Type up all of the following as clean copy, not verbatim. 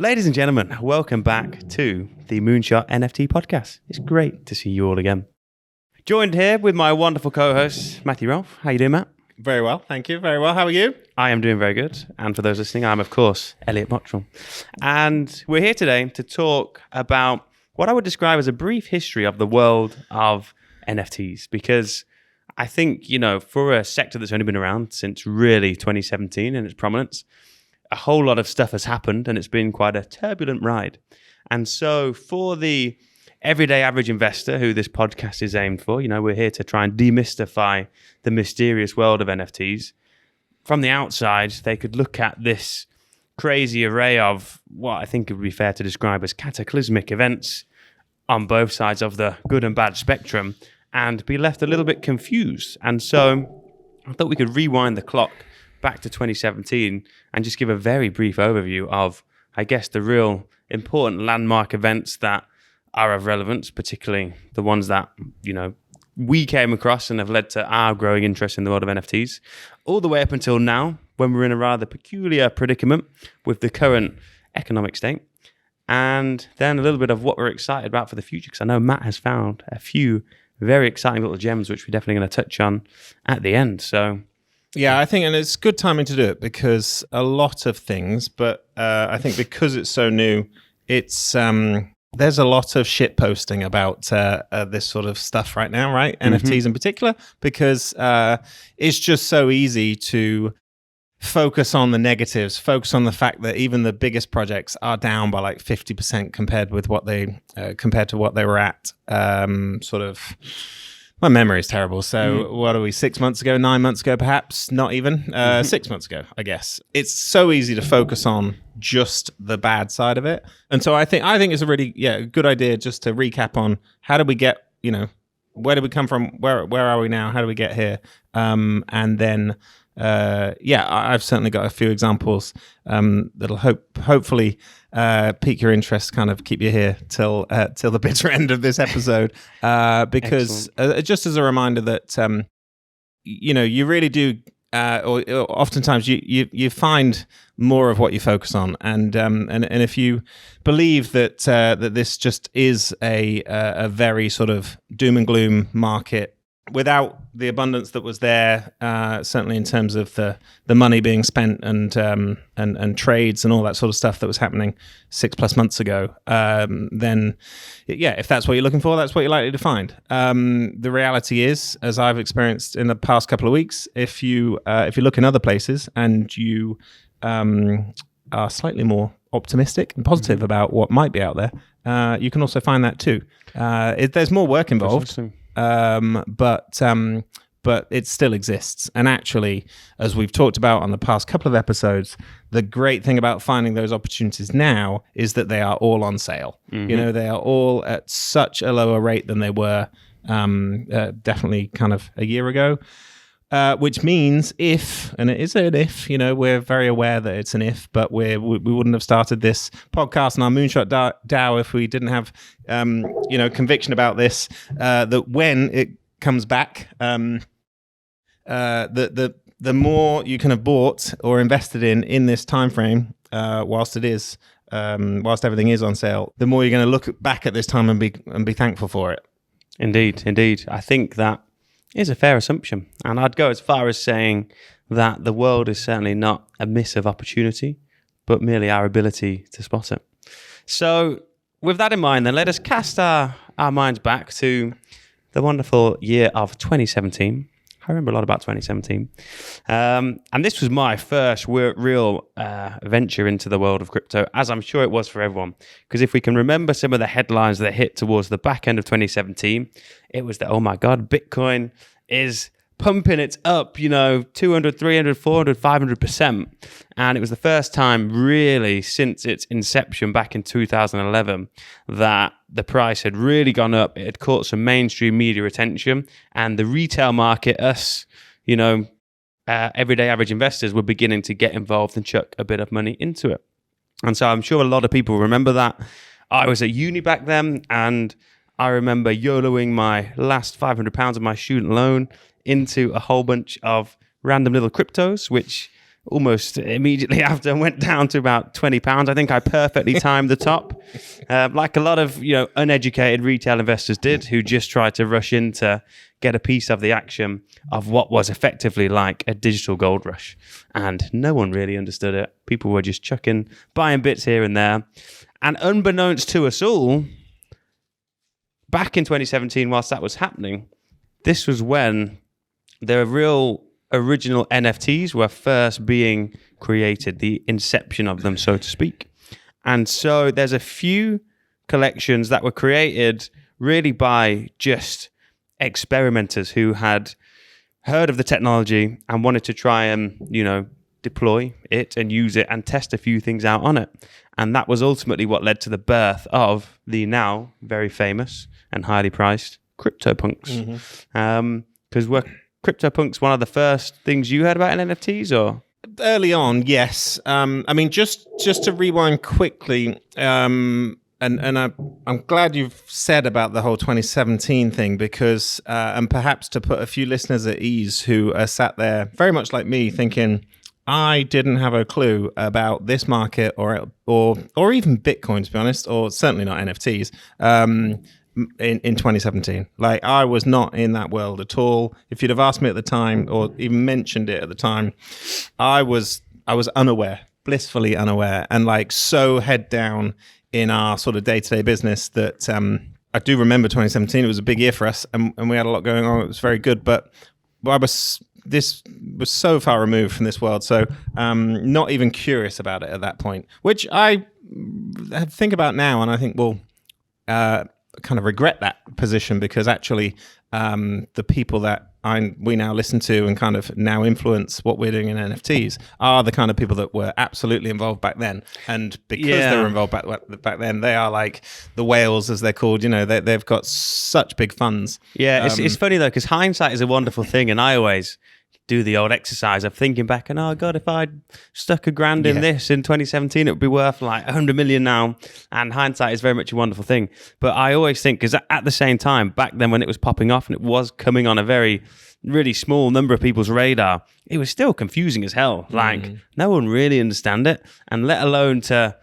Ladies and gentlemen, welcome back to the Moonshot NFT Podcast. It's great to see you all again. Joined here with my wonderful co-host, Matthew Rolph. How you doing, Matt? Very well, thank you. Very well. How are you? I am doing very good. And for those listening, I'm, of course, Elliott Botterill. And we're here today to talk about what I would describe as a brief history of the world of NFTs. Because I think, for a sector that's only been around since really 2017 in its prominence, a whole lot of stuff has happened and it's been quite a turbulent ride. And so for the everyday average investor who this podcast is aimed for, we're here to try and demystify the mysterious world of NFTs. From the outside, they could look at this crazy array of what I think it would be fair to describe as cataclysmic events on both sides of the good and bad spectrum and be left a little bit confused. And so I thought we could rewind the clock back to 2017 and just give a very brief overview of, I guess, the real important landmark events that are of relevance, particularly the ones that, we came across and have led to our growing interest in the world of NFTs, all the way up until now, when we're in a rather peculiar predicament with the current economic state, and then a little bit of what we're excited about for the future, because I know Matt has found a few very exciting little gems, which we're definitely going to touch on at the end. So yeah, I think, and it's good timing to do it because a lot of things, but I think because it's so new, it's there's a lot of shit posting about this sort of stuff right now, right? Mm-hmm. NFTs in particular, because it's just so easy to focus on the negatives, focus on the fact that even the biggest projects are down by like 50% compared to what they were at. My memory is terrible. So what are we, 6 months ago, 9 months ago, perhaps? Not even. 6 months ago, I guess. It's so easy to focus on just the bad side of it. And so I think it's a really good idea just to recap on how did we get, where did we come from? Where are we now? How do we get here? And then I've certainly got a few examples that'll hopefully pique your interest, kind of keep you here till the bitter end of this episode, because just as a reminder that you really do, or oftentimes you find more of what you focus on, and if you believe that this just is a very sort of doom and gloom market, without the abundance that was there, certainly in terms of the money being spent and trades and all that sort of stuff that was happening 6+ months ago, then if that's what you're looking for, that's what you're likely to find. The reality is, as I've experienced in the past couple of weeks, if you look in other places and you are slightly more optimistic and positive about what might be out there, you can also find that too. There's more work involved. But it still exists. And actually, as we've talked about on the past couple of episodes, the great thing about finding those opportunities now is that they are all on sale. Mm-hmm. They are all at such a lower rate than they were definitely kind of a year ago. Which means if, and it is an if, we're very aware that it's an if, but we wouldn't have started this podcast and our Moonshot DAO if we didn't have, conviction about this, that when it comes back, the more you can have bought or invested in this time frame, whilst whilst everything is on sale, the more you're going to look back at this time and be thankful for it. Indeed. I think that is a fair assumption. And I'd go as far as saying that the world is certainly not a miss of opportunity, but merely our ability to spot it. So with that in mind, then let us cast our minds back to the wonderful year of 2017. I remember a lot about 2017. And this was my first real venture into the world of crypto, as I'm sure it was for everyone. Because if we can remember some of the headlines that hit towards the back end of 2017, it was that, oh my God, Bitcoin is pumping it up, 200, 300, 400, 500%. And it was the first time really since its inception back in 2011 that the price had really gone up. It had caught some mainstream media attention, and the retail market, us, everyday average investors, were beginning to get involved and chuck a bit of money into it. And so I'm sure a lot of people remember that. I was at uni back then, and I remember YOLOing my last £500 of my student loan into a whole bunch of random little cryptos, which almost immediately after and went down to about £20. I think I perfectly timed the top, like a lot of uneducated retail investors did, who just tried to rush in to get a piece of the action of what was effectively like a digital gold rush. And no one really understood it. People were just buying bits here and there. And unbeknownst to us all, back in 2017, whilst that was happening, this was when the real original NFTs were first being created, the inception of them, so to speak. And so there's a few collections that were created really by just experimenters who had heard of the technology and wanted to try and, deploy it and use it and test a few things out on it. And that was ultimately what led to the birth of the now very famous and highly priced CryptoPunks. Because were CryptoPunks one of the first things you heard about in NFTs, or? Early on, yes. Just to rewind quickly, and I'm glad you've said about the whole 2017 thing, because, and perhaps to put a few listeners at ease who are sat there very much like me thinking, I didn't have a clue about this market or even Bitcoin, to be honest, or certainly not NFTs. In 2017, like I was not in that world at all. If you'd have asked me at the time or even mentioned it at the time, I was unaware, blissfully unaware, and like so head down in our sort of day-to-day business that I do remember 2017. It was a big year for us, and we had a lot going on. It was very good, but this was so far removed from this world, so not even curious about it at that point, which I think about now, and I think, well, kind of regret that position, because actually the people that we now listen to and kind of now influence what we're doing in NFTs are the kind of people that were absolutely involved back then. And because they were involved back then, they are like the whales, as they're called. They've got such big funds. Yeah, it's funny though, because hindsight is a wonderful thing, and I always do the old exercise of thinking back and, oh God, if I'd stuck $1,000 in this in 2017, it would be worth like 100 million now. And hindsight is very much a wonderful thing. But I always think, because at the same time, back then when it was popping off and it was coming on a very, really small number of people's radar, it was still confusing as hell. Like no one really understand it, and let alone to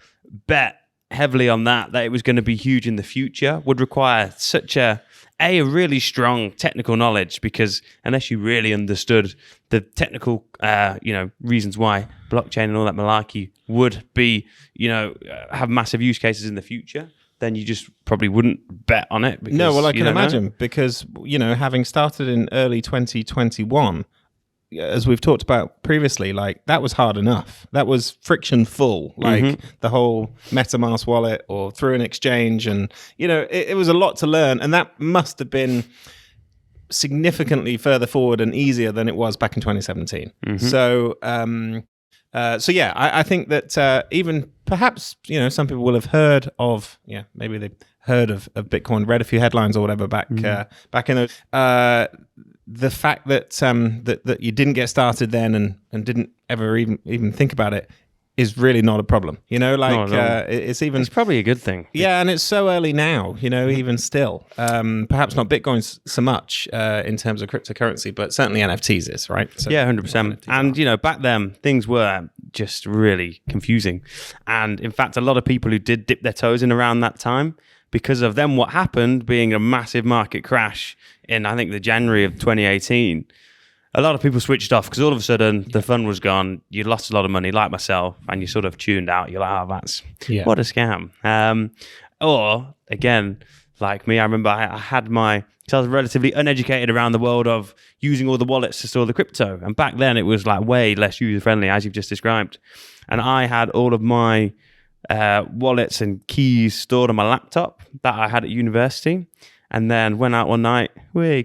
bet heavily on that it was going to be huge in the future would require such a really strong technical knowledge, because unless you really understood the technical, reasons why blockchain and all that malarkey would be, have massive use cases in the future, then you just probably wouldn't bet on it. Because, no, well, I can imagine, because, having started in early 2021, as we've talked about previously, like that was hard enough. That was friction full, like the whole MetaMask wallet or through an exchange. And, it was a lot to learn. And that must have been significantly further forward and easier than it was back in 2017. So, yeah, I think that even perhaps, some people will have heard of, maybe they've heard of Bitcoin, read a few headlines or whatever back in those. The fact that that you didn't get started then and didn't ever even think about it is really not a problem. It's probably a good thing. Yeah, and it's so early now, even still. Perhaps not Bitcoin so much in terms of cryptocurrency, but certainly NFTs is, right? So, yeah, 100%. And, back then, things were just really confusing. And in fact, a lot of people who did dip their toes in around that time, because of then what happened being a massive market crash in, I think, the January of 2018, a lot of people switched off because all of a sudden the fun was gone. You lost a lot of money, like myself, and you sort of tuned out. You're like, what a scam. Or, again, like me, I remember I had so I was relatively uneducated around the world of using all the wallets to store the crypto. And back then it was like way less user-friendly, as you've just described. And I had all of my wallets and keys stored on my laptop that I had at university, and then went out one night,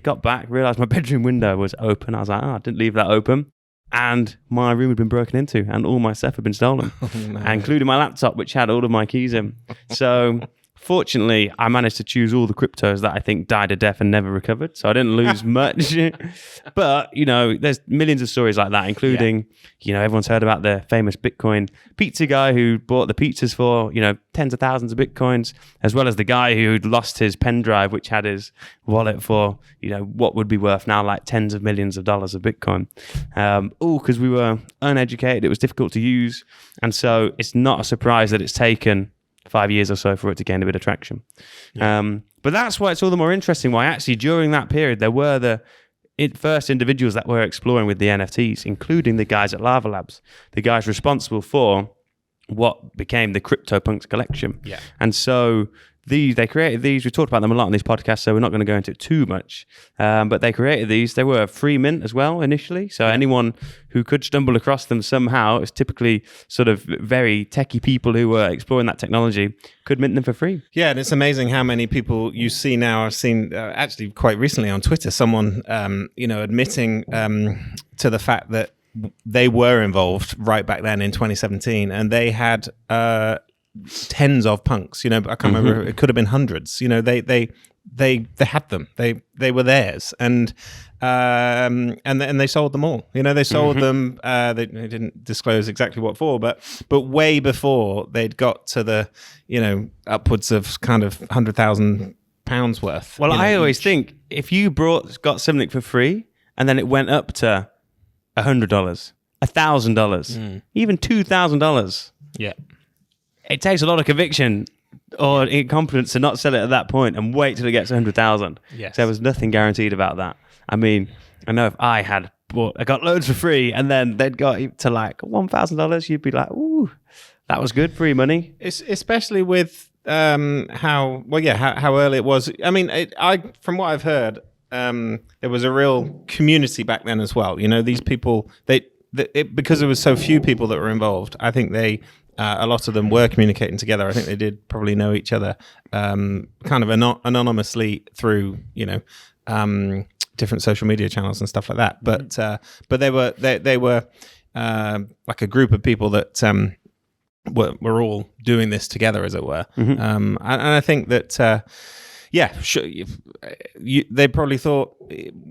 got back, realized my bedroom window was open. I was like, I didn't leave that open, and my room had been broken into and all my stuff had been stolen, including my laptop, which had all of my keys in. So Fortunately, I managed to choose all the cryptos that I think died a death and never recovered. So I didn't lose much. But, there's millions of stories like that, including, everyone's heard about the famous Bitcoin pizza guy who bought the pizzas for, tens of thousands of Bitcoins, as well as the guy who lost his pen drive, which had his wallet for, what would be worth now like tens of millions of dollars of Bitcoin. Because we were uneducated, it was difficult to use. And so it's not a surprise that it's taken 5 years or so for it to gain a bit of traction. Yeah. But that's why it's all the more interesting why actually during that period there were the first individuals that were exploring with the NFTs, including the guys at Lava Labs, the guys responsible for what became the CryptoPunks collection. Yeah. And so they created these. We talked about them a lot on this podcast, so we're not going to go into it too much. But they created these. They were free mint as well initially. So anyone who could stumble across them somehow, it's typically sort of very techie people who were exploring that technology, could mint them for free. Yeah, and it's amazing how many people you see now. I've seen actually quite recently on Twitter someone admitting to the fact that they were involved right back then in 2017, and they had tens of punks. I can't remember. It could have been hundreds. They had them. They were theirs, and they sold them all. They sold them. They didn't disclose exactly what for, but way before they'd got to the upwards of kind of £100,000 worth. Well, I always think if you got something for free and then it went up to $100, $1,000, even $2,000. Yeah. It takes a lot of conviction or confidence to not sell it at that point and wait till it gets 100,000. Yes. So there was nothing guaranteed about that. I mean, I know if I got loads for free and then they'd got to like $1,000, you'd be like, ooh, that was good, free money. It's especially with how early it was. I mean, from what I've heard, there was a real community back then as well. These people, because there was so few people that were involved, I think a lot of them were communicating together. I think they did probably know each other kind of anonymously through, different social media channels and stuff like that. But they were like a group of people that were all doing this together, as it were. And I think that they probably thought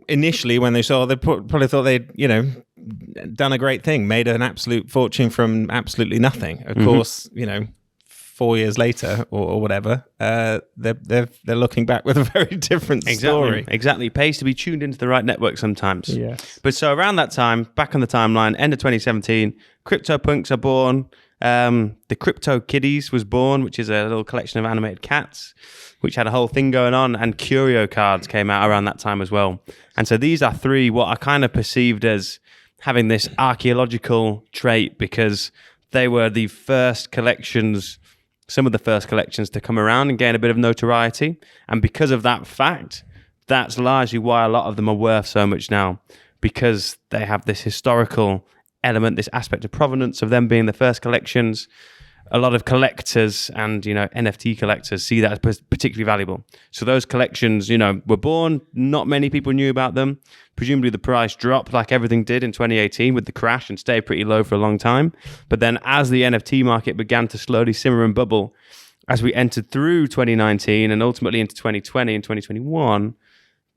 initially when they saw, they probably thought they'd done a great thing, made an absolute fortune from absolutely nothing. Of course, 4 years later or whatever, they're looking back with a very different story. Exactly. It pays to be tuned into the right network sometimes. Yeah. But so around that time, back on the timeline, end of 2017, CryptoPunks are born. The Crypto Kiddies was born, which is a little collection of animated cats, which had a whole thing going on, and curio cards came out around that time as well. And so these are three what are kind of perceived as having this archaeological trait, because they were the first collections, some of the first collections to come around and gain a bit of notoriety. And because of that fact, that's largely why a lot of them are worth so much now, because they have this historical element, this aspect of provenance of them being the first collections. A lot of collectors and, NFT collectors see that as particularly valuable. So those collections, were born. Not many people knew about them. Presumably the price dropped like everything did in 2018 with the crash and stayed pretty low for a long time. But then as the NFT market began to slowly simmer and bubble, as we entered through 2019 and ultimately into 2020 and 2021,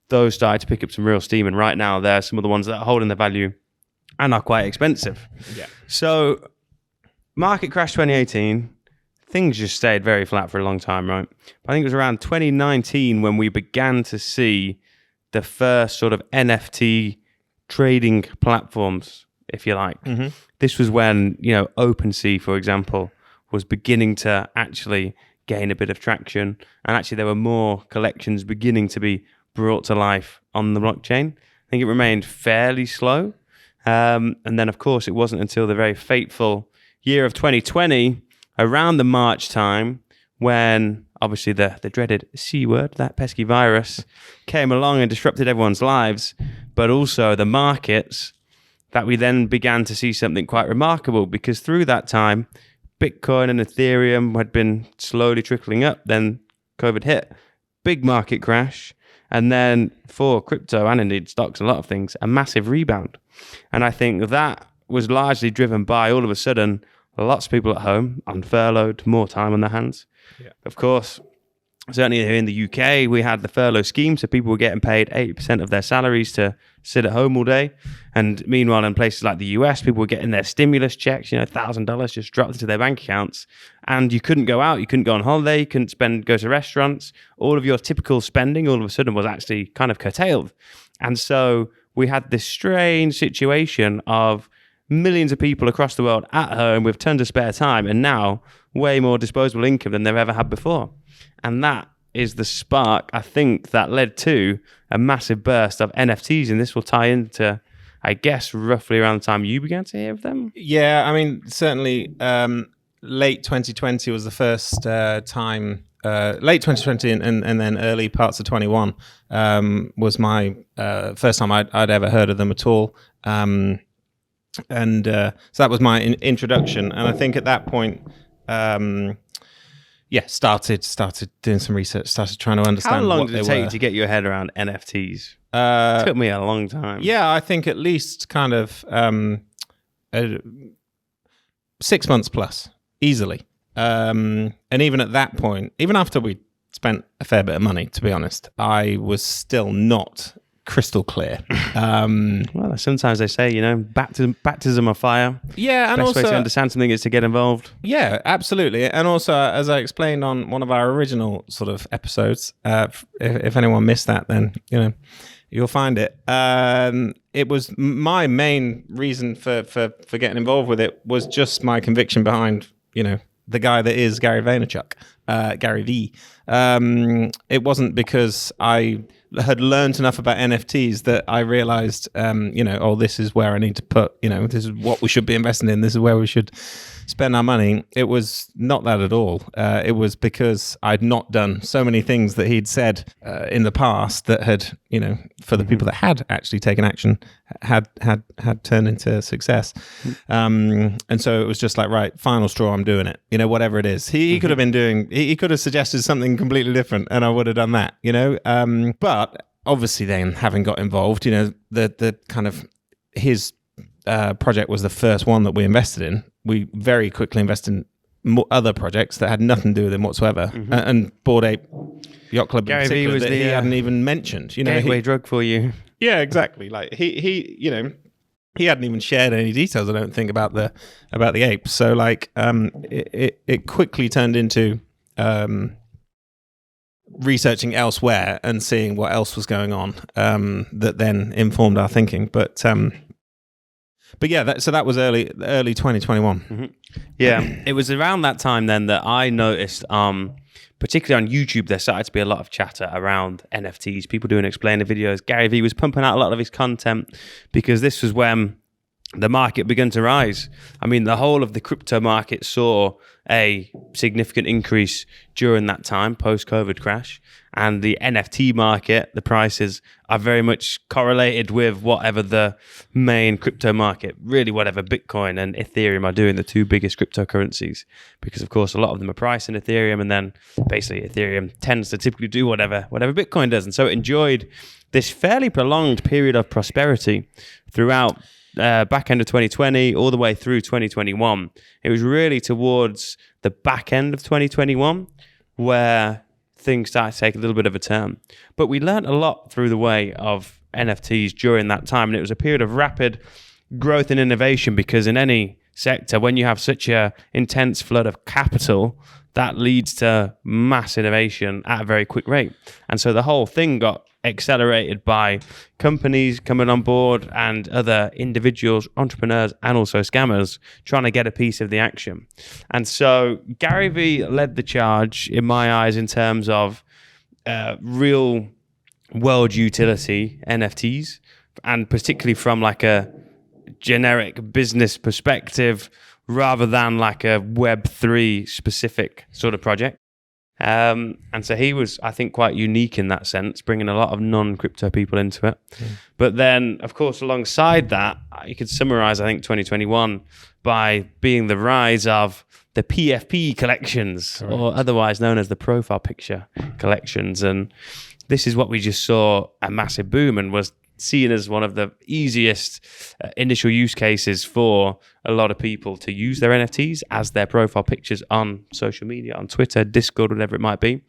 those started to pick up some real steam. And right now, they're some of the ones that are holding their value and are quite expensive. Yeah. So market crash 2018, things just stayed very flat for a long time, right? I think it was around 2019 when we began to see the first sort of NFT trading platforms, if you like. This was when, OpenSea, for example, was beginning to actually gain a bit of traction. And actually there were more collections beginning to be brought to life on the blockchain. I think it remained fairly slow. And then, of course, it wasn't until the very fateful year of 2020, around the March time, when obviously the dreaded C word, that pesky virus, came along and disrupted everyone's lives, but also the markets, that we then began to see something quite remarkable, because through that time, Bitcoin and Ethereum had been slowly trickling up. Then COVID hit, big market crash, and then for crypto and indeed stocks, a lot of things, a massive rebound. And I think that was largely driven by all of a sudden lots of people at home, unfurloughed, more time on their hands. Yeah. Of course, certainly here in the UK, we had the furlough scheme, so people were getting paid 80% of their salaries to sit at home all day. And meanwhile, in places like the US, people were getting their stimulus checks, $1,000 just dropped into their bank accounts. And you couldn't go out, you couldn't go on holiday, you couldn't go to restaurants. All of your typical spending all of a sudden was actually kind of curtailed. And so we had this strange situation of millions of people across the world at home with tons of spare time, and now way more disposable income than they've ever had before. And that is the spark, I think, that led to a massive burst of NFTs. And this will tie into, I guess, roughly around the time you began to hear of them. Yeah, I mean, certainly late 2020 was the first time. Late 2020 and then early parts of 21 was my first time I'd ever heard of them at all. So that was my introduction. And I think at that point, started doing some research, started trying to understand. How long what did they it take were. you to get your head around NFTs? It took me a long time. Yeah, I think at least kind of 6 months plus, easily. And even at that point, even after we spent a fair bit of money, to be honest, I was still not crystal clear. Well, sometimes they say, baptism of fire. Yeah, and Best also way to understand something is to get involved. Yeah, absolutely. And also, as I explained on one of our original sort of episodes, if anyone missed that, then you'll find it. It was my main reason for getting involved with it was just my conviction behind the guy that is Gary Vaynerchuk, Gary V. It wasn't because I had learned enough about NFTs that I realized, this is where I need to put, this is what we should be investing in. This is where we should spend our money. It was not that at all. It was because I'd not done so many things that he'd said in the past that had, for the people that had actually taken action, had turned into success. And so it was just like, right, final straw, I'm doing it. Whatever it is. He could have been doing, he could have suggested something completely different and I would have done that, But obviously then having got involved, the kind of his project was the first one that we invested in. We very quickly invested in other projects that had nothing to do with him whatsoever, and Bored Ape Yacht Club Gary in particular V was that he hadn't even mentioned. Gateway drug for you. Yeah, exactly. Like he hadn't even shared any details, I don't think, about the apes. So like it quickly turned into researching elsewhere and seeing what else was going on that then informed our thinking. But yeah, so that was early 2021. Mm-hmm. Yeah, it was around that time then that I noticed, particularly on YouTube, there started to be a lot of chatter around NFTs, people doing explainer videos. Gary Vee was pumping out a lot of his content because this was when the market began to rise. I mean, the whole of the crypto market saw a significant increase during that time, post-COVID crash. And the NFT market, the prices are very much correlated with whatever the main crypto market, really whatever Bitcoin and Ethereum are doing, the two biggest cryptocurrencies. Because, of course, a lot of them are priced in Ethereum, and then basically Ethereum tends to typically do whatever Bitcoin does. And so it enjoyed this fairly prolonged period of prosperity throughout back end of 2020 all the way through 2021. It was really towards the back end of 2021 where things started to take a little bit of a turn. But we learned a lot through the way of NFTs during that time, and it was a period of rapid growth and innovation, because in any sector, when you have such a intense flood of capital, that leads to mass innovation at a very quick rate. And so the whole thing got accelerated by companies coming on board and other individuals, entrepreneurs, and also scammers trying to get a piece of the action. And so Gary Vee led the charge, in my eyes, in terms of real world utility NFTs, and particularly from like a generic business perspective rather than like a Web3 specific sort of project. And so he was, I think, quite unique in that sense, bringing a lot of non-crypto people into it. But then, of course, alongside that, you could summarize, I think, 2021 by being the rise of the PFP collections, or otherwise known as the profile picture collections. And this is what we just saw a massive boom and was seen as one of the easiest initial use cases for a lot of people to use their NFTs as their profile pictures on social media, on Twitter, Discord, whatever it might be.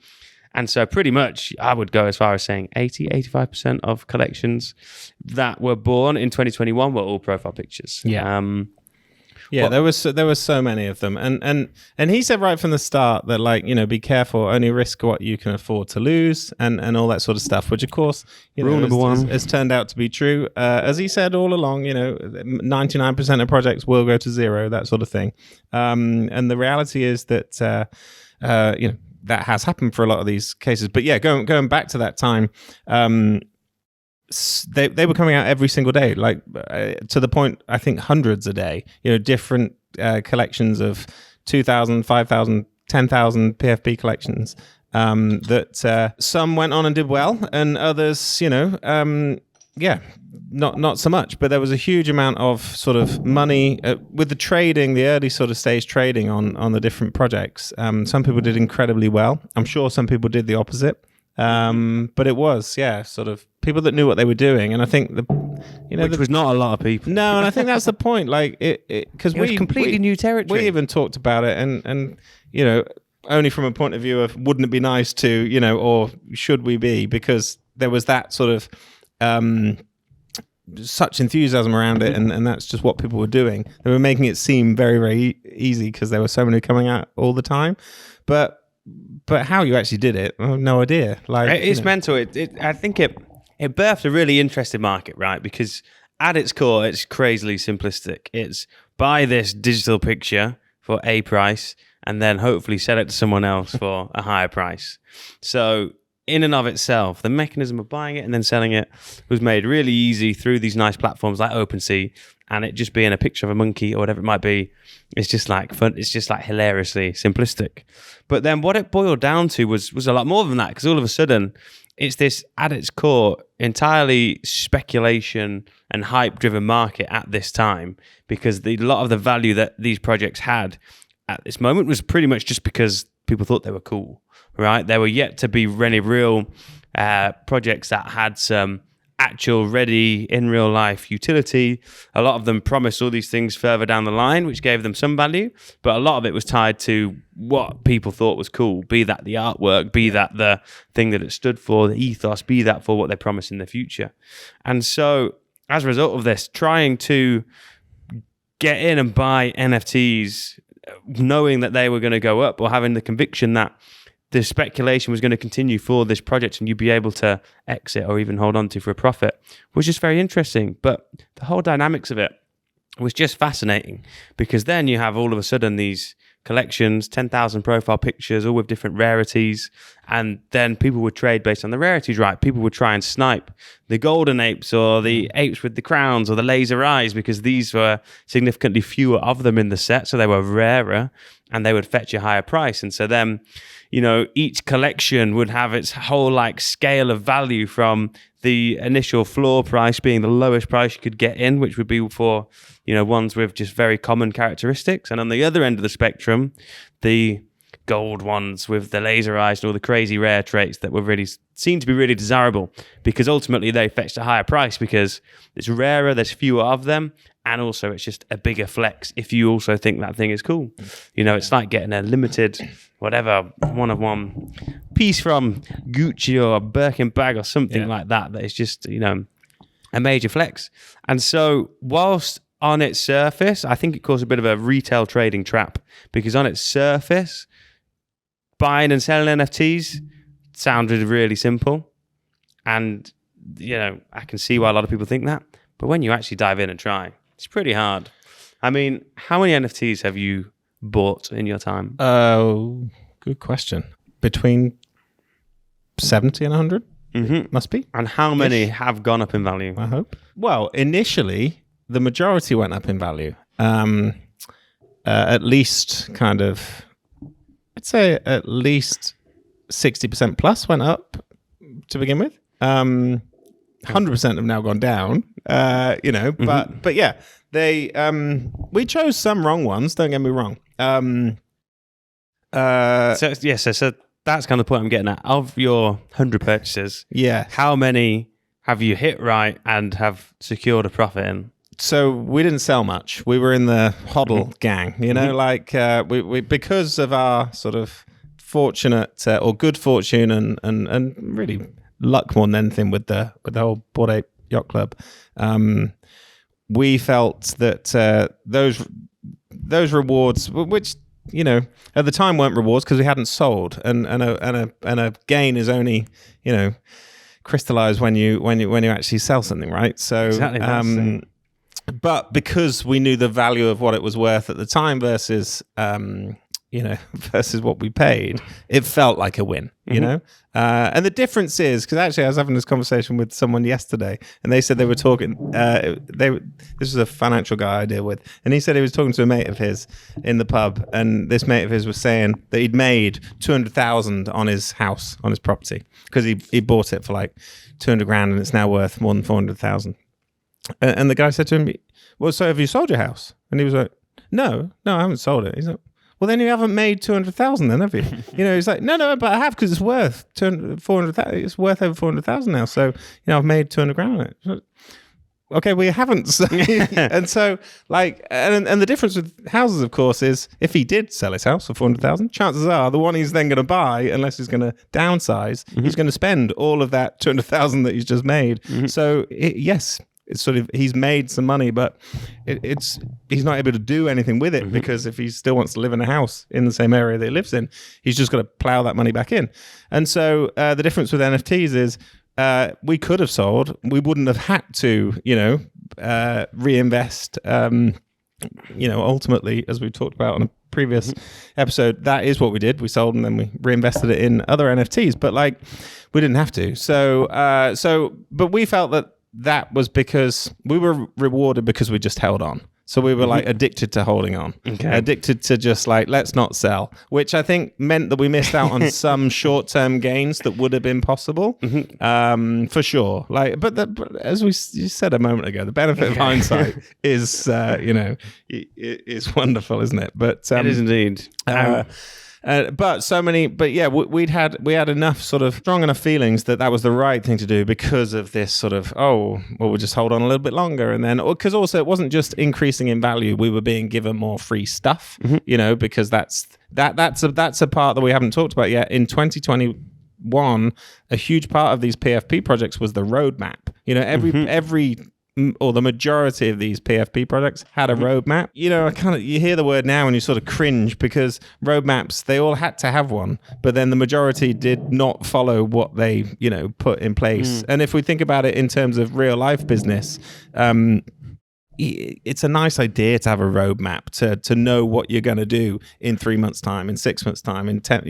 And so pretty much I would go as far as saying 85% of collections that were born in 2021 were all profile pictures. Yeah, there was so many of them, and he said right from the start that, like, be careful, only risk what you can afford to lose, and all that sort of stuff. Which, of course, rule number one has turned out to be true. As he said all along, 99% of projects will go to zero, that sort of thing. And the reality is that that has happened for a lot of these cases. But yeah, going back to that time. They were coming out every single day, like to the point, I think hundreds a day, different collections of 2,000, 5,000, 10,000 PFP collections that some went on and did well, and others, not so much. But there was a huge amount of sort of money with the trading, the early sort of stage trading on the different projects. Some people did incredibly well. I'm sure some people did the opposite. But it was, sort of people that knew what they were doing, and I think which was not a lot of people. No, and I think that's the point. Like because it was completely new territory. We even talked about it, and only from a point of view of wouldn't it be nice to, or should we be? Because there was that sort of such enthusiasm around it, and that's just what people were doing. They were making it seem very, very easy because there were so many coming out all the time, but how you actually did it, I have no idea. Like, it's mental. I think it birthed a really interesting market, right? Because at its core, it's crazily simplistic. It's buy this digital picture for a price and then hopefully sell it to someone else for a higher price. So in and of itself, the mechanism of buying it and then selling it was made really easy through these nice platforms like OpenSea, and it just being a picture of a monkey or whatever it might be, it's just like fun. It's just like hilariously simplistic. But then what it boiled down to was a lot more than that, because all of a sudden it's this, at its core, entirely speculation and hype-driven market at this time, because a lot of the value that these projects had at this moment was pretty much just because people thought they were cool, right? There were yet to be any real projects that had some actual ready in real life utility. A lot of them promised all these things further down the line, which gave them some value, but a lot of it was tied to what people thought was cool, be that the artwork, be that the thing that it stood for, the ethos, be that for what they promised in the future. And so as a result of this, trying to get in and buy NFTs, knowing that they were going to go up, or having the conviction that the speculation was going to continue for this project and you'd be able to exit or even hold on to for a profit, was just very interesting. But the whole dynamics of it was just fascinating, because then you have all of a sudden these collections, 10,000 profile pictures, all with different rarities, and then people would trade based on the rarities, right? People would try and snipe the golden apes or the apes with the crowns or the laser eyes, because these were significantly fewer of them in the set, so they were rarer and they would fetch a higher price. And so then, each collection would have its whole like scale of value, from the initial floor price being the lowest price you could get in, which would be for, ones with just very common characteristics. And on the other end of the spectrum, the gold ones with the laser eyes and all the crazy rare traits that were really seemed to be really desirable, because ultimately they fetched a higher price because it's rarer, there's fewer of them, and also it's just a bigger flex if you also think that thing is cool. It's like getting a limited whatever one-of-one piece from Gucci or Birkin bag or something like that is just, a major flex. And so whilst on its surface, I think it caused a bit of a retail trading trap, because on its surface, buying and selling NFTs sounded really simple. And, I can see why a lot of people think that. But when you actually dive in and try, it's pretty hard. I mean, how many NFTs have you bought in your time? Oh, good question. Between 70 and 100? Mm-hmm. Must be. And how many have gone up in value? I hope. Well, initially, the majority went up in value. At least I'd say at least 60% plus went up to begin with. 100% have now gone down, but yeah, they, we chose some wrong ones, don't get me wrong. So that's kind of the point I'm getting at. Of your 100 purchases, how many have you hit right and have secured a profit in? So we didn't sell much. We were in the hodl gang, we because of our sort of fortunate or good fortune and really luck more than anything with the whole Bored Ape Yacht Club. We felt that those rewards, which at the time weren't rewards because we hadn't sold, and a gain is only crystallized when you actually sell something, right? So Exactly. but because we knew the value of what it was worth at the time versus versus what we paid, it felt like a win, and the difference is, because actually I was having this conversation with someone yesterday, and they said they were talking, this was a financial guy I deal with, and he said he was talking to a mate of his in the pub, and this mate of his was saying that he'd made 200,000 on his house, on his property, because he bought it for like 200 grand and it's now worth more than 400,000. And the guy said to him, well, so have you sold your house? And he was like, no, I haven't sold it. He's like, well, then you haven't made 200,000 then, have you? He's like, no, but I have, because it's worth 400,000. It's worth over 400,000 now. So, I've made 200 grand on it. So, okay, we haven't. So, and so, and the difference with houses, of course, is if he did sell his house for 400,000, chances are the one he's then going to buy, unless he's going to downsize, he's going to spend all of that 200,000 that he's just made. So, yes. It's sort of, he's made some money, but he's not able to do anything with it, because if he still wants to live in a house in the same area that he lives in, he's just got to plow that money back in. And so the difference with NFTs is we could have sold, we wouldn't have had to, reinvest. Ultimately, as we talked about on a previous episode, that is what we did. We sold and then we reinvested it in other NFTs, but we didn't have to. But we felt that was because we were rewarded because we just held on. So we were addicted to holding on, addicted to just let's not sell, which I think meant that we missed out on some short-term gains that would have been possible, for sure. But as you said a moment ago, the benefit of hindsight is, is wonderful, isn't it? But it is indeed. We had enough sort of strong enough feelings that was the right thing to do, because of this sort of, we'll just hold on a little bit longer. And then, because also it wasn't just increasing in value, we were being given more free stuff, because that's a part that we haven't talked about yet. In 2021, a huge part of these PFP projects was the roadmap. Every or the majority of these PFP projects had a roadmap. You hear the word now and you sort of cringe, because roadmaps, they all had to have one, but then the majority did not follow what they, put in place. And if we think about it in terms of real life business, it's a nice idea to have a roadmap to know what you're going to do in 3 months' time, in 6 months' time, in 10,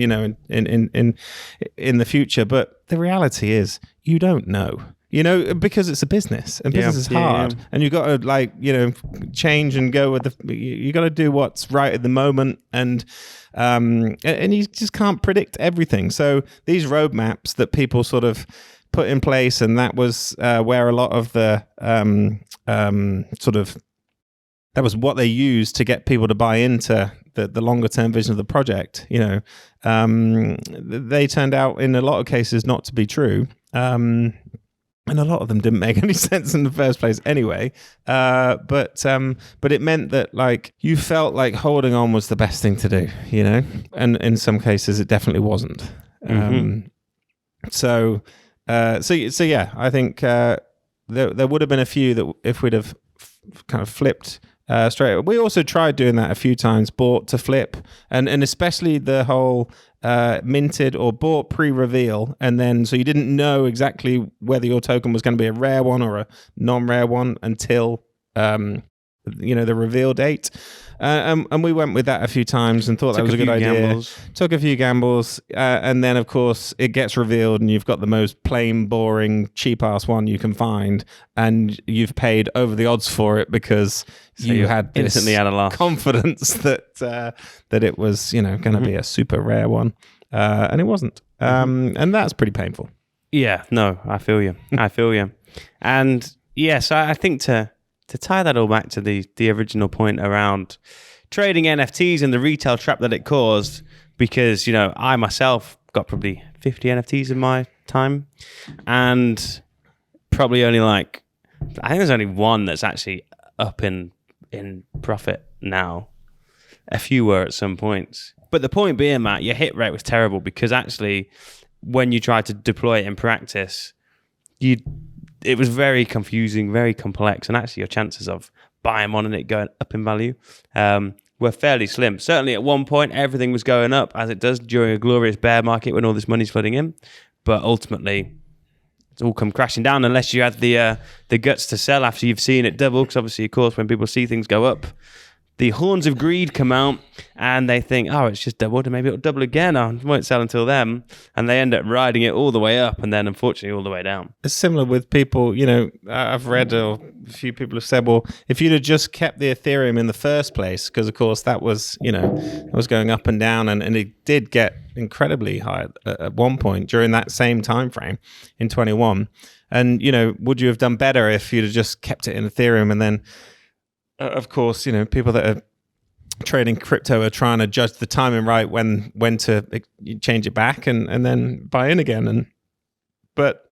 in the future. But the reality is, you don't know. Because it's a business, and business is hard, and you've got to change and go with you got to do what's right at the moment, and you just can't predict everything. So these roadmaps that people sort of put in place, and that was where a lot of the that was what they used to get people to buy into the longer term vision of the project. They turned out in a lot of cases not to be true. And a lot of them didn't make any sense in the first place anyway. But it meant that you felt like holding on was the best thing to do, and in some cases it definitely wasn't. So yeah, I think there would have been a few that if we'd have kind of flipped straight away. We also tried doing that a few times, bought to flip, and especially the whole minted or bought pre-reveal, and then so you didn't know exactly whether your token was going to be a rare one or a non-rare one until the reveal date. And we went with that a few times and thought that was a good idea. Took a few gambles, and then of course it gets revealed, and you've got the most plain, boring, cheap-ass one you can find, and you've paid over the odds for it because you had this instantly at a loss confidence that it was going to be a super rare one, and it wasn't, and that's pretty painful. Yeah, no, I feel you. And yes, I think to tie that all back to the original point around trading NFTs and the retail trap that it caused, because, I myself got probably 50 NFTs in my time, and probably only I think there's only one that's actually up in profit now. A few were at some points. But the point being, Matt, your hit rate was terrible because actually when you tried to deploy it in practice, it was very confusing, very complex, and actually your chances of buying one and it going up in value were fairly slim. Certainly at one point, everything was going up, as it does during a glorious bear market when all this money's flooding in. But ultimately, it's all come crashing down unless you had the guts to sell after you've seen it double. Because obviously, of course, when people see things go up, the horns of greed come out and they think, oh, it's just doubled and maybe it'll double again. I won't sell until then. And they end up riding it all the way up and then unfortunately all the way down. It's similar with people, I've read a few people have said, well, if you'd have just kept the Ethereum in the first place, because of course that was, it was going up and down and it did get incredibly high at one point during that same time frame in 21. And, would you have done better if you'd have just kept it in Ethereum? And then, of course, people that are trading crypto are trying to judge the timing right when to change it back and then buy in again. But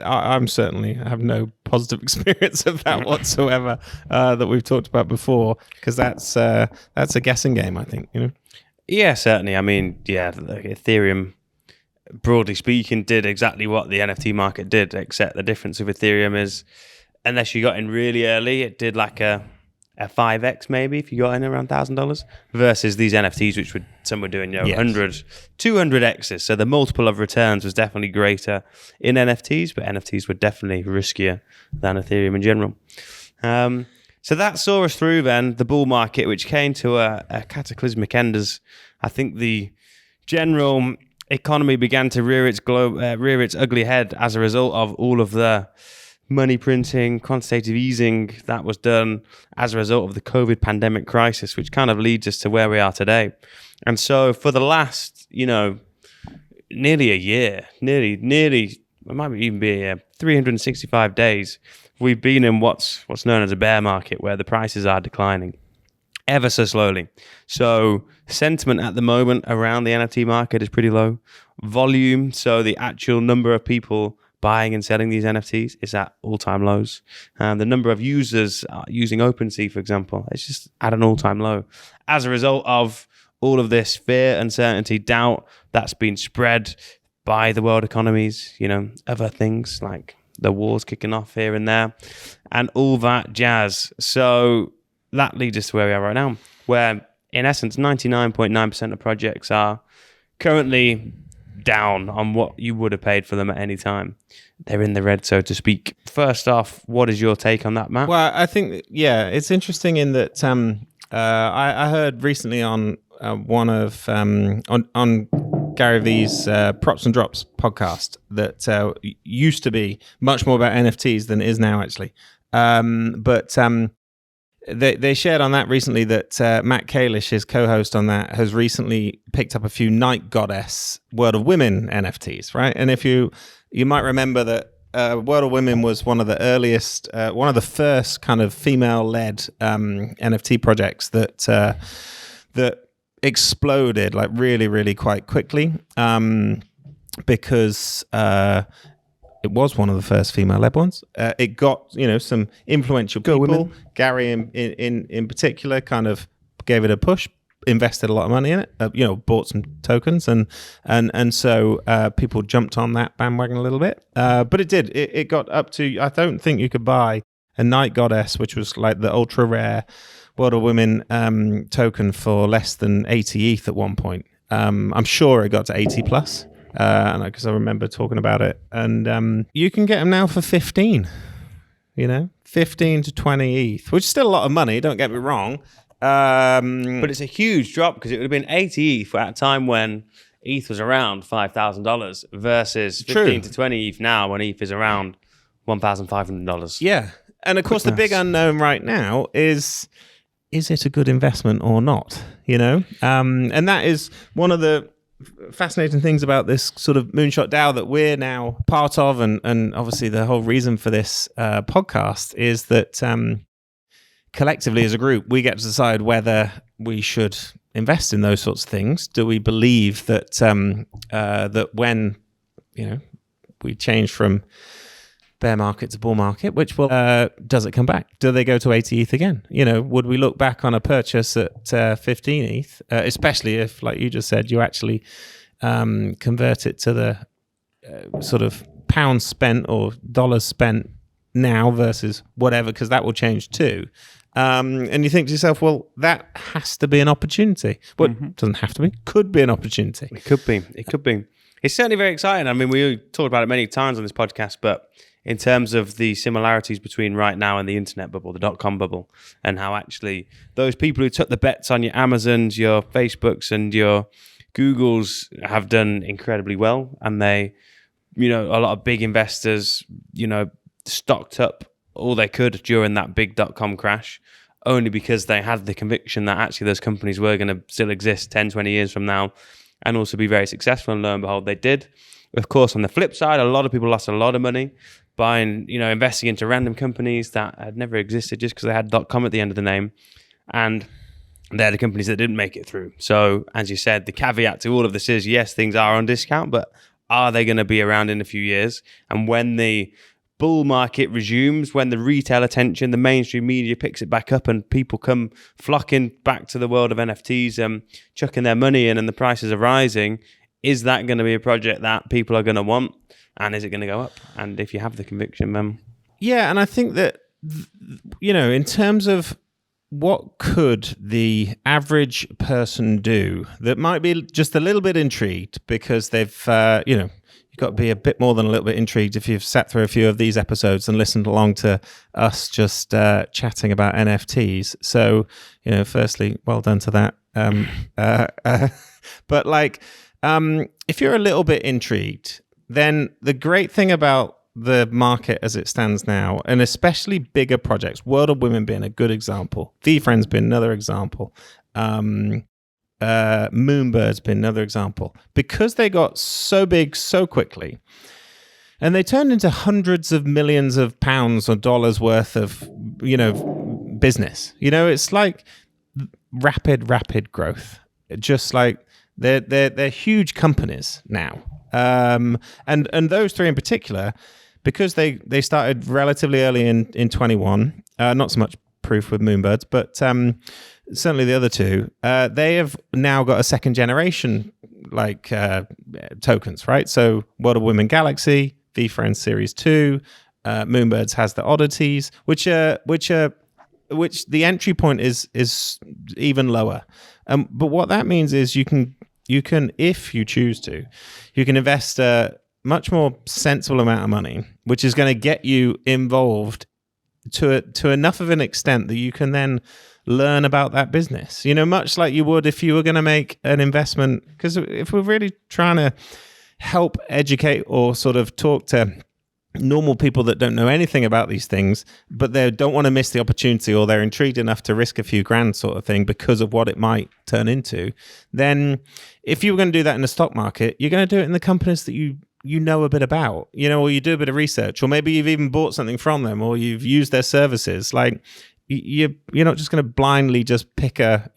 I'm certainly have no positive experience of that whatsoever that we've talked about before, because that's a guessing game, I think. Yeah, certainly. I mean, Ethereum, broadly speaking, did exactly what the NFT market did, except the difference with Ethereum is, unless you got in really early, it did like a 5x maybe if you got in around $1,000 versus these NFTs, which some were doing 100, 200x's. So the multiple of returns was definitely greater in NFTs, but NFTs were definitely riskier than Ethereum in general. So that saw us through then the bull market, which came to a cataclysmic end as I think the general economy began to rear its ugly head as a result of all of the money printing, quantitative easing that was done as a result of the COVID pandemic crisis, which kind of leads us to where we are today. And so for the last, nearly a year, nearly, it might even be a year, 365 days, we've been in what's known as a bear market, where the prices are declining ever so slowly. So sentiment at the moment around the NFT market is pretty low. Volume, so the actual number of people buying and selling these NFTs is at all-time lows. The number of users using OpenSea, for example, it's just at an all-time low. As a result of all of this fear, uncertainty, doubt that's been spread by the world economies, other things like the wars kicking off here and there, and all that jazz. So that leads us to where we are right now, where in essence, 99.9% of projects are currently down on what you would have paid for them at any time. They're in the red, so to speak. First off, what is your take on that, Matt? Well, I think, it's interesting in that I heard recently on one of on Gary Vee's Props and Drops podcast that used to be much more about NFTs than it is now, actually. But they shared on that recently that Matt Kalish, his co-host on that, has recently picked up a few Night Goddess World of Women NFTs, right? And if you might remember that World of Women was one of the earliest, one of the first kind of female-led NFT projects that exploded like really, really quite quickly because it was one of the first female-led ones. It got some influential people. Women. Gary in particular kind of gave it a push, invested a lot of money in it. Bought some tokens, and so people jumped on that bandwagon a little bit. But it did. It got up to. I don't think you could buy a Night Goddess, which was like the ultra rare World of Women token, for less than 80 ETH at one point. I'm sure it got to 80 plus. Because I remember talking about it, and you can get them now for 15, 15 to 20 ETH, which is still a lot of money. Don't get me wrong, but it's a huge drop because it would have been 80 ETH at a time when ETH was around $5,000 versus 15 to 20 ETH now when ETH is around $1,500. Yeah, and of course the big unknown right now is it a good investment or not? And that is one of the fascinating things about this sort of Moonshot DAO that we're now part of, and obviously the whole reason for this podcast is that collectively as a group we get to decide whether we should invest in those sorts of things. Do we believe that that when we change from bear market to bull market, which will, does it come back? Do they go to 80 ETH again? Would we look back on a purchase at 15 ETH, especially if, like you just said, you actually convert it to the sort of pounds spent or dollars spent now versus whatever, because that will change too. And you think to yourself, well, that has to be an opportunity. Well, it doesn't have to be. Could be an opportunity. It could be. It's certainly very exciting. I mean, we talked about it many times on this podcast, but in terms of the similarities between right now and the internet bubble, the dot-com bubble, and how actually those people who took the bets on your Amazons, your Facebooks, and your Googles have done incredibly well. And they, a lot of big investors, stocked up all they could during that big dot-com crash, only because they had the conviction that actually those companies were going to still exist 10, 20 years from now and also be very successful. And lo and behold, they did. Of course, on the flip side, a lot of people lost a lot of money buying, investing into random companies that had never existed just because they had .com at the end of the name. And they're the companies that didn't make it through. So, as you said, the caveat to all of this is, yes, things are on discount, but are they going to be around in a few years? And when the bull market resumes, when the retail attention, the mainstream media picks it back up and people come flocking back to the world of NFTs, chucking their money in and the prices are rising, is that going to be a project that people are going to want? And is it going to go up? And if you have the conviction, then... Yeah, and I think that, in terms of what could the average person do that might be just a little bit intrigued because they've, you've got to be a bit more than a little bit intrigued if you've sat through a few of these episodes and listened along to us just chatting about NFTs. So, firstly, well done to that. But if you're a little bit intrigued, then the great thing about the market as it stands now, and especially bigger projects, World of Women being a good example, VeeFriends being another example, Moonbird's been another example, because they got so big so quickly and they turned into hundreds of millions of pounds or dollars worth of business. It's like rapid growth, just like they're huge companies now. And those three in particular, because they started relatively early in 21, not so much proof with Moonbirds, but certainly the other two, they have now got a second generation tokens, right? So World of Women Galaxy, VeeFriends Series 2, Moonbirds has the oddities, which the entry point is even lower. But what that means is you can, if you choose to, you can invest a much more sensible amount of money, which is going to get you involved to enough of an extent that you can then learn about that business. Much like you would if you were going to make an investment. Because if we're really trying to help educate or sort of talk to normal people that don't know anything about these things, but they don't want to miss the opportunity, or they're intrigued enough to risk a few grand sort of thing because of what it might turn into, then if you were going to do that in the stock market, you're going to do it in the companies that you know a bit about, or you do a bit of research, or maybe you've even bought something from them, or you've used their services. Like you're not just going to blindly just pick a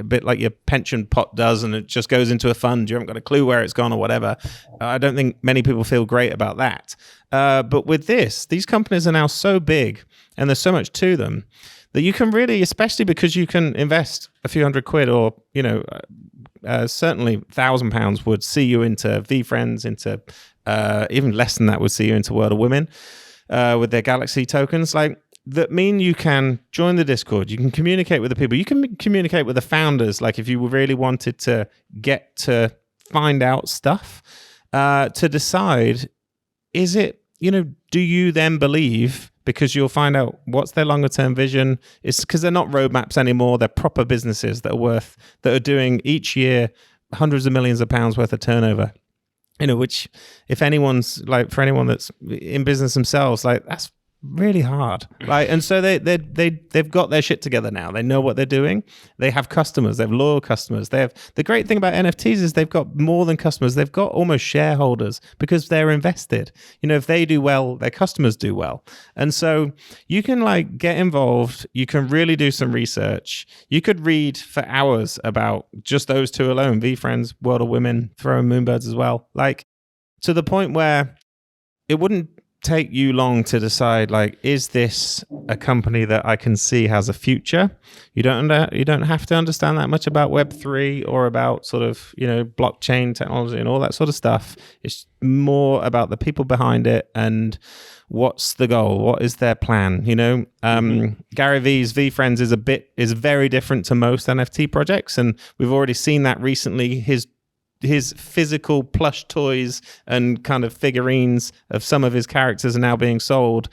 bit like your pension pot does, and it just goes into a fund. You haven't got a clue where it's gone or whatever. I don't think many people feel great about that. But with these companies are now so big and there's so much to them that you can really, especially because you can invest a few £100 or, certainly £1,000 would see you into VeeFriends, into even less than that would see you into World of Women with their Galaxy tokens. That mean you can join the Discord, you can communicate with the people, you can communicate with the founders. Like if you really wanted to get to find out stuff, to decide, is it, do you then believe, because you'll find out what's their longer term vision. It's because they're not roadmaps anymore. They're proper businesses that are doing each year hundreds of millions of pounds worth of turnover. Which if anyone's for anyone that's in business themselves, that's really hard, right? And so they've got their shit together now. They know what they're doing. They have customers. They have loyal customers. They have, the great thing about NFTs is they've got more than customers. They've got almost shareholders because they're invested. If they do well, their customers do well. And so you can get involved. You can really do some research. You could read for hours about just those two alone, VeeFriends, World of Women, throw in Moonbirds as well. To the point where it wouldn't take you long to decide, like, is this a company that I can see has a future? You don't have to understand that much about Web3 or about sort of, blockchain technology and all that sort of stuff. It's more about the people behind it and what's the goal, what is their plan. Gary V's VFriends is very different to most NFT projects, and we've already seen that recently. His physical plush toys and kind of figurines of some of his characters are now being sold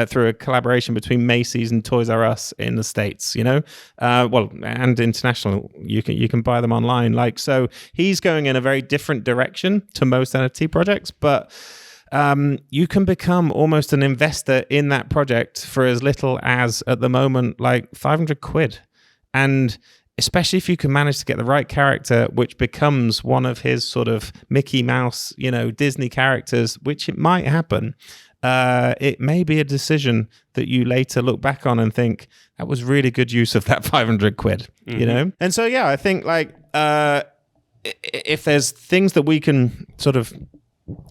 through a collaboration between Macy's and Toys R Us in the States, and international. You can buy them online. So he's going in a very different direction to most NFT projects, but you can become almost an investor in that project for as little as, at the moment, like 500 quid. And especially if you can manage to get the right character, which becomes one of his sort of Mickey Mouse, Disney characters, which it might happen. It may be a decision that you later look back on and think, that was really good use of that 500 quid, And so, I think if there's things that we can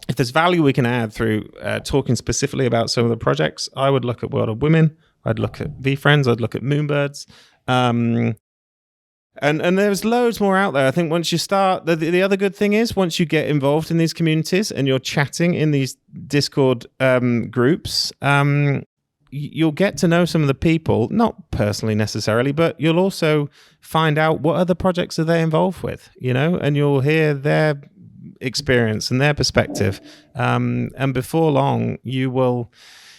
if there's value we can add through talking specifically about some of the projects, I would look at World of Women. I'd look at VFriends. I'd look at Moonbirds. And there's loads more out there. I think once you start, the other good thing is once you get involved in these communities and you're chatting in these Discord groups, you'll get to know some of the people, not personally necessarily, but you'll also find out what other projects are they involved with, and you'll hear their experience and their perspective. And before long, you'll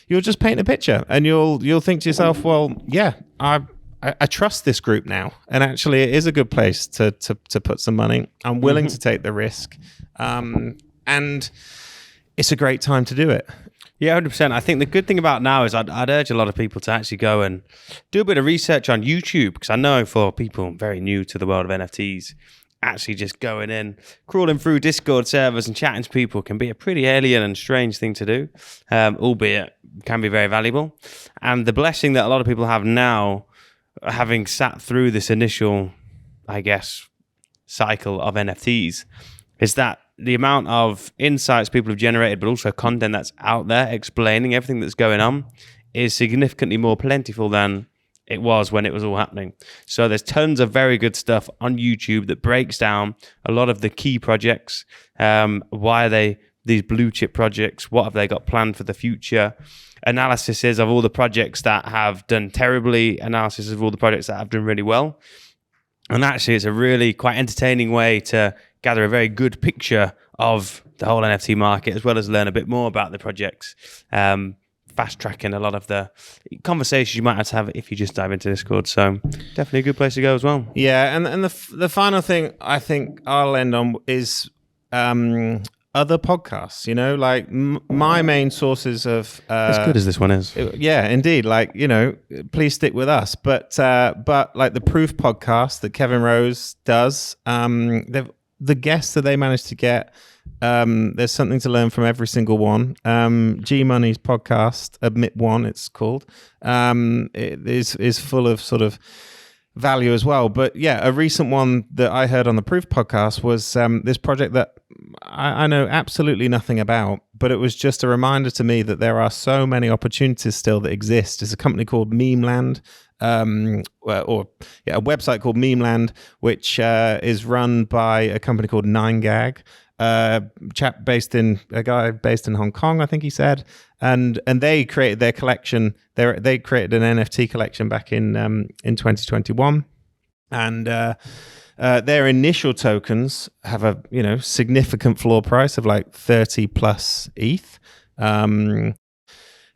just paint a picture, and you'll think to yourself, well, yeah, I trust this group now, and actually it is a good place to put some money. I'm willing to take the risk, and it's a great time to do it. Yeah, 100%. I think the good thing about now is I'd urge a lot of people to actually go and do a bit of research on YouTube, because I know for people very new to the world of NFTs, actually just going in, crawling through Discord servers and chatting to people can be a pretty alien and strange thing to do, albeit can be very valuable. And the blessing that a lot of people have now, having sat through this initial, cycle of NFTs, is that the amount of insights people have generated, but also content that's out there explaining everything that's going on, is significantly more plentiful than it was when it was all happening. So there's tons of very good stuff on YouTube that breaks down a lot of the key projects. Why are they these blue chip projects? What have they got planned for the future? Analysis of all the projects that have done terribly, analysis of all the projects that have done really well. And actually, it's a really quite entertaining way to gather a very good picture of the whole NFT market, as well as learn a bit more about the projects. Fast tracking a lot of the conversations you might have to have if you just dive into Discord. So definitely a good place to go as well. Yeah, and the final thing I think I'll end on is other podcasts. My main sources of as good as this one is. Yeah, indeed. Please stick with us. But like the Proof podcast that Kevin Rose does, the guests that they managed to get. There's something to learn from every single one. G Money's podcast, Admit One, it's called, it is full of sort of value as well. But yeah, a recent one that I heard on the Proof podcast was this project that I know absolutely nothing about, but it was just a reminder to me that there are so many opportunities still that exist. It's a company called Memeland. A website called Memeland, which is run by a company called 9gag. A guy based in Hong Kong, I think he said, and they created their collection. They created an NFT collection back in 2021, and their initial tokens have a significant floor price of like 30 plus ETH, and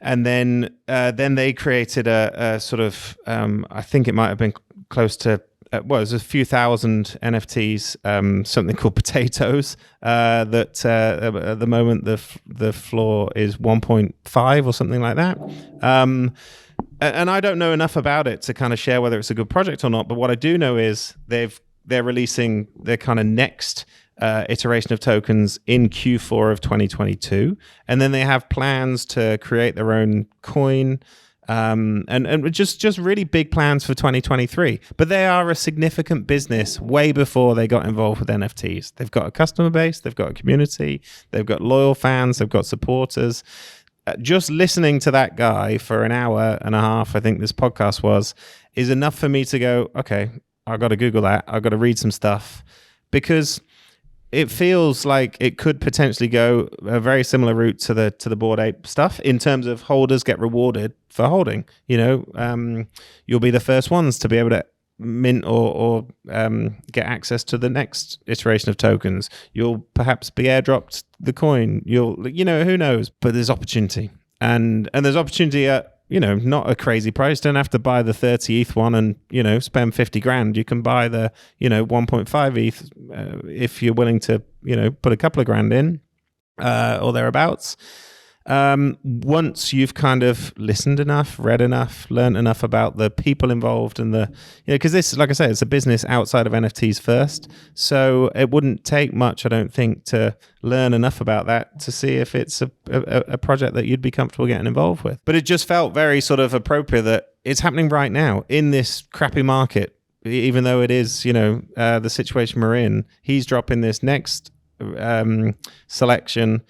then they created a sort of I think it might have been close to. It was a few thousand NFTs, something called Potatoes, that at the moment the floor is 1.5 or something like that. And I don't know enough about it to kind of share whether it's a good project or not. But what I do know is they're releasing their kind of next iteration of tokens in Q4 of 2022. And then they have plans to create their own coin. And just really big plans for 2023. But they are a significant business way before they got involved with NFTs. They've got a customer base, they've got a community, they've got loyal fans, they've got supporters. just listening to that guy for an hour and a half, I think this podcast was, is enough for me to go, okay, I've got to Google that. I've got to read some stuff, because it feels like it could potentially go a very similar route to the Bored Ape stuff in terms of holders get rewarded for holding. You'll be the first ones to be able to mint or get access to the next iteration of tokens. You'll perhaps be airdropped the coin. Who knows? But there's opportunity, and there's opportunity at not a crazy price. Don't have to buy the 30 ETH one and spend 50 grand. You can buy the 1.5 ETH if you're willing to put a couple of grand in or thereabouts. Once you've kind of listened enough, read enough, learned enough about the people involved and because this, like I say, it's a business outside of NFTs first. So it wouldn't take much, I don't think, to learn enough about that to see if it's a project that you'd be comfortable getting involved with. But it just felt very sort of appropriate that it's happening right now in this crappy market, even though it is, the situation we're in. He's dropping this next selection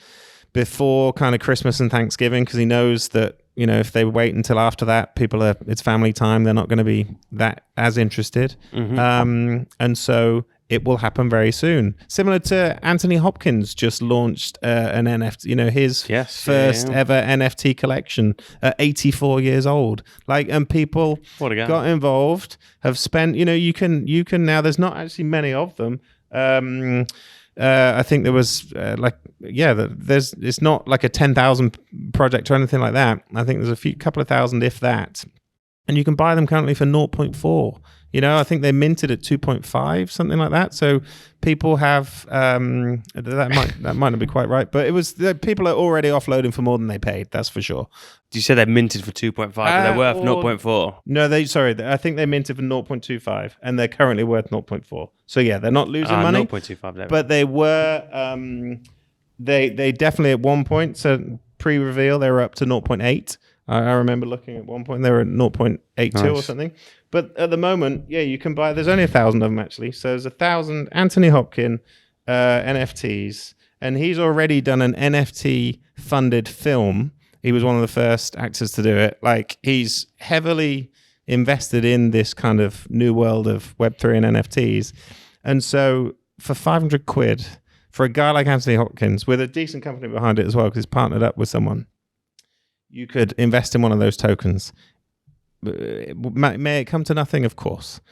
before kind of Christmas and Thanksgiving, because he knows that if they wait until after that, it's family time, they're not going to be that as interested. And so it will happen very soon. Similar to Anthony Hopkins just launched an NFT, his first ever NFT collection at 84 years old. And people got involved, have spent. You can now. There's not actually many of them. I think there was it's not like a 10,000 project or anything like that. I think there's a couple of thousand, if that, and you can buy them currently for 0.4. I think they minted at 2.5, something like that. So people have that might not be quite right, but it was people are already offloading for more than they paid. That's for sure. Did you say they minted for 2.5, but they're worth 0.4? No, I think they minted for 0.25, and they're currently worth 0.4. So yeah, they're not losing money. 0.25, but they were. They definitely at one point, so pre-reveal, they were up to 0.8. I remember looking at one point, they were at 0.82 or something. But at the moment, you can buy, there's only 1,000 of them actually. So there's 1,000 Anthony Hopkins NFTs, and he's already done an NFT funded film. He was one of the first actors to do it. He's heavily invested in this kind of new world of Web3 and NFTs. And so for 500 quid, for a guy like Anthony Hopkins, with a decent company behind it as well, because he's partnered up with someone, you could invest in one of those tokens. May it come to nothing, of course,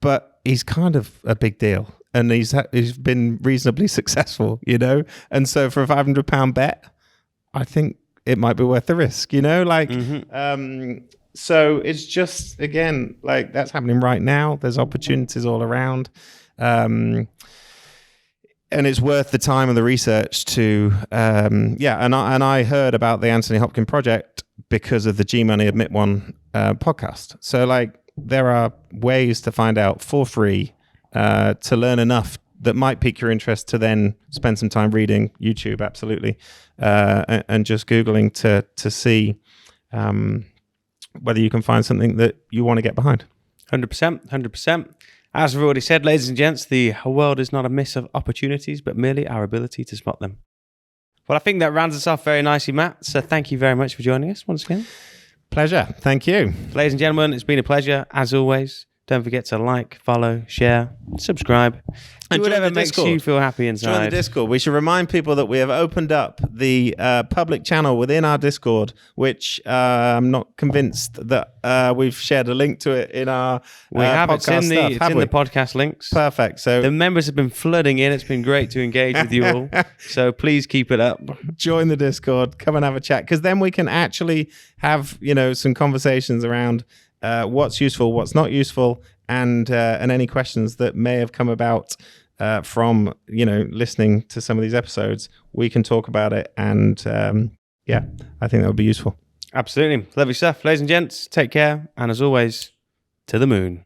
but he's kind of a big deal, and he's been reasonably successful, And so for a £500 bet, I think it might be worth the risk, So it's just, again, that's happening right now. There's opportunities all around. And it's worth the time and the research to, and I heard about the Anthony Hopkins project because of the G-Money Admit One podcast. So there are ways to find out for free to learn enough that might pique your interest to then spend some time reading YouTube, absolutely, and just Googling to see whether you can find something that you want to get behind. 100%. As we've already said, ladies and gents, the world is not a miss of opportunities, but merely our ability to spot them. Well, I think that rounds us off very nicely, Matt. So thank you very much for joining us once again. Pleasure. Thank you. Ladies and gentlemen, it's been a pleasure, as always. Don't forget to like, follow, share, subscribe. Do whatever makes you feel happy inside. Join the Discord. We should remind people that we have opened up the public channel within our Discord, which I'm not convinced that we've shared a link to it in our we have. podcast it's in the podcast links. Perfect. So the members have been flooding in. It's been great to engage with you all. So please keep it up. Join the Discord. Come and have a chat, because then we can actually have some conversations around what's useful, what's not useful, and any questions that may have come about from listening to some of these episodes. We can talk about it, and I think that would be useful. Absolutely. Lovely stuff. Ladies and gents, take care, and as always, to the moon.